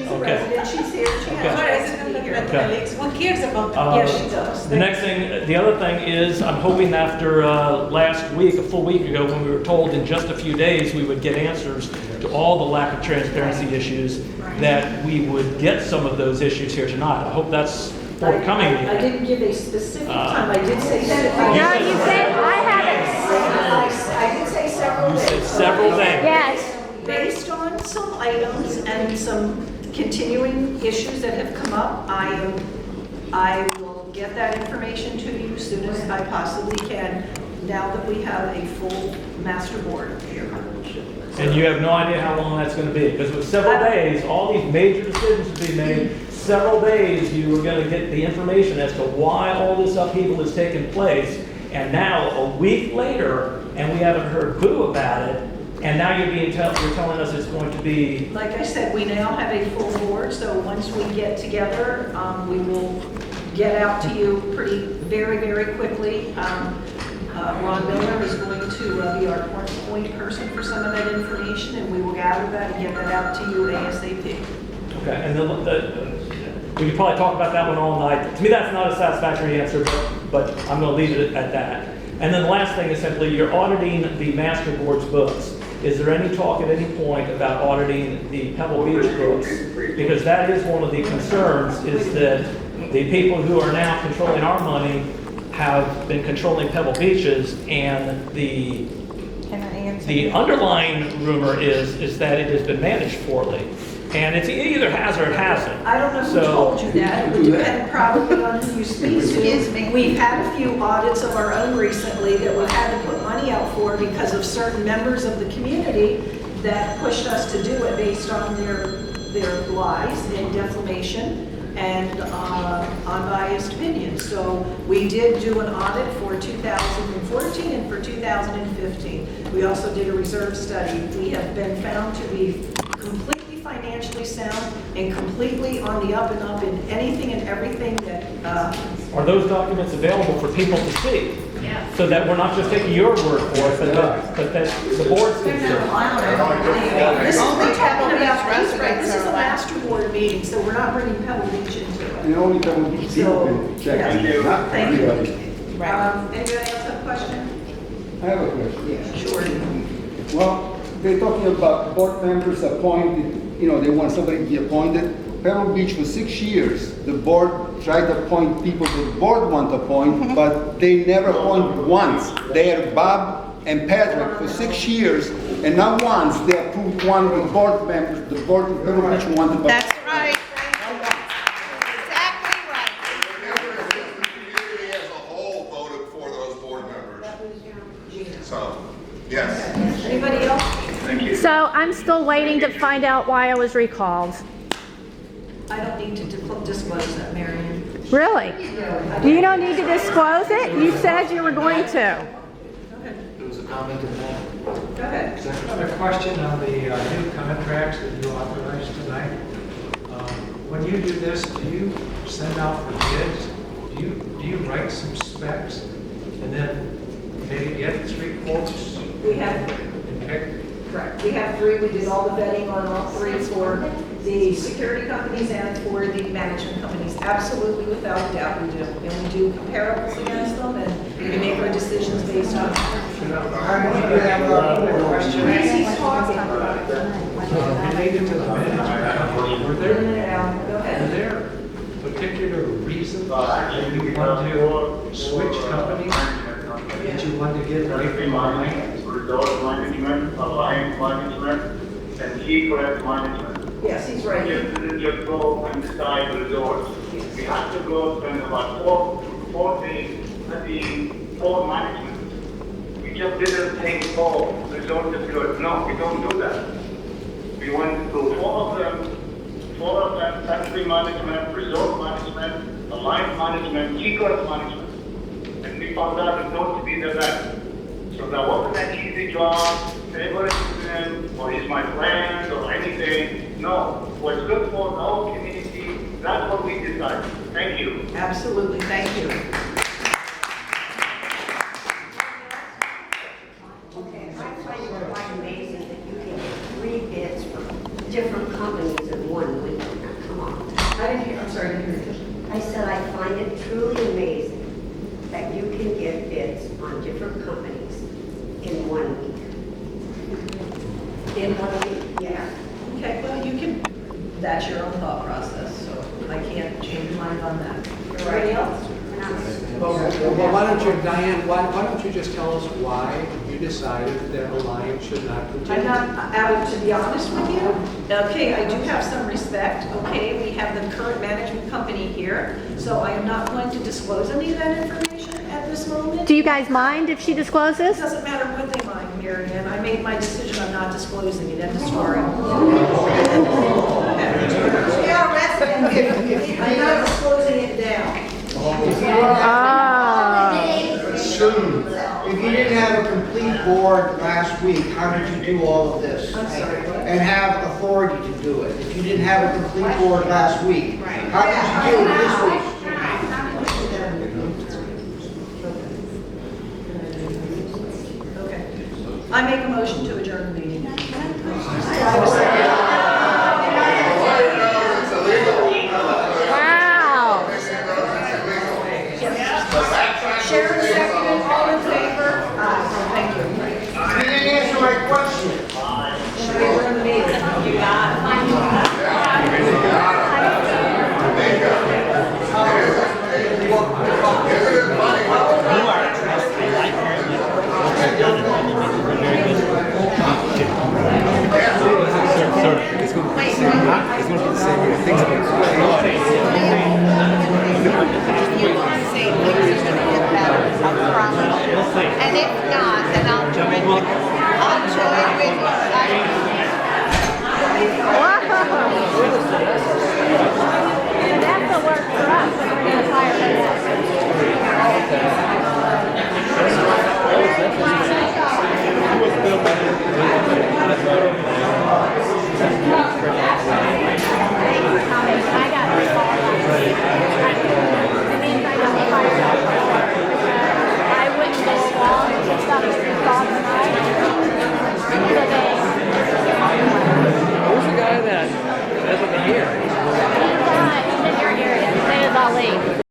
she's a Okay. resident, she's here, she Okay. has rights to be here. Okay. Who cares about them? Yes, she does. The next thing, the other thing is, I'm hoping after last week, a full week ago, when we were told in just a few days we would get answers to all the lack of transparency issues, that we would get some of those issues here tonight. I hope that's forthcoming. I didn't give a specific time, I did say that. No, you said, I haven't. I did say several You said days. several things. Yes. Based on some items and some continuing issues that have come up, I will get that information to you as soon as I possibly can, now that we have a full master board here. And you have no idea how long that's going to be, because with several days, all these major decisions to be made, several days you were going to get the information as to why all this upheaval has taken place, and now a week later, and we haven't heard boo about it, and now you're telling us it's going to be. Like I said, we now have a full board, so once we get together, we will get out to you very, very quickly. Ron Miller is going to be our point person for some of that information, and we will gather that and get that out to you ASAP. Okay, and we could probably talk about that one all night. To me, that's not a satisfactory answer, but I'm going to leave it at that. And then the last thing is simply, you're auditing the master board's books. Is there any talk at any point about auditing the Pebble Beach books? Because that is one of the concerns, is that the people who are now controlling our money have been controlling Pebble Beach's, and the underlying rumor is that it has been managed poorly. And it either has or it hasn't. I don't know who told you that. It would depend probably on who you speak to. We've had a few audits of our own recently that we had to put money out for because of certain members of the community that pushed us to do it based on their lies and defamation and unbiased opinions. So we did do an audit for 2014 and for 2015. We also did a reserve study. We have been found to be completely financially sound and completely on the up and up in anything and everything that... Are those documents available for people to see? Yeah. So that we're not just taking your word for it, but that the board's concerned. This is we're talking about, this is a master board meeting, so we're not bringing Pebble Beach into it. And only Pebble Beach people can check it, not Thank you. everybody. Anybody else have a question? I have a question. Sure. Well, they're talking about board members appointed, they want somebody to be appointed. Pebble Beach for 6 years, the board tried to appoint people that the board want to appoint, but they never appointed once. They had Bob and Patrick for 6 years, and not once they approved one of the board members, the board of Pebble Beach wanted. That's right. Exactly right. The community as a whole voted for those board members. So, yes. Anybody else? Thank you. So I'm still waiting to find out why I was recalled. I don't need to disclose that, Marion. Really? You don't need to disclose it? You said you were going to. There was a comment in that. Go ahead. Another question on the new contracts that you authorized tonight. When you do this, do you send out for bids? Do you write some specs and then maybe get 3 quotes We have, and pick? correct, we have 3, we did all the vetting on all 3 for the security companies and for the management companies. Absolutely, without a doubt, we do. And we do comparables against them, and we make our decisions based on. He's talking. Related to the management, were Go ahead. there particular reasons that you want to switch companies? That you want to get away from mine? Resort management, alliance management, and secret management. Yes, he's right. We didn't just go and decide resorts. We had to go spend about 4 days at the port management. We just didn't think, resort is good. No, we don't do that. We went through 4 of them, country management, resort management, alliance management, secret management. And we found out resort to be the best. So that wasn't an easy job, favoritism, or he's my friend, or anything. No, what's good for the whole community, that's what we decided. Thank you. Absolutely, thank you. Okay, I find it quite amazing that you get 3 bids from different companies in 1 week. that's your own thought process, so I can't change your mind on that. Everybody else? Well, why don't you, Diane, why don't you just tell us why you decided that Alliance should not continue? I'm not, to be honest with you, okay, I do have some respect, okay, we have the current management company here, so I am not going to disclose any of that information at this moment. Do you guys mind if she It discloses? doesn't matter what they mind, Mary Ann, I made my decision, I'm not disclosing it, end of story. I'm not disclosing it now. Oh. If you didn't have a complete board last week, how did you do all of this? I'm sorry, what? And have authority to do it? If you didn't have a complete board last week, how did you do it this week? Okay. I make a motion to adjourn the meeting. Wow. Sharon seconded, all in favor? Thank you. You didn't answer my question. Should we adjourn the meeting? You got And if not, then I'll join with you.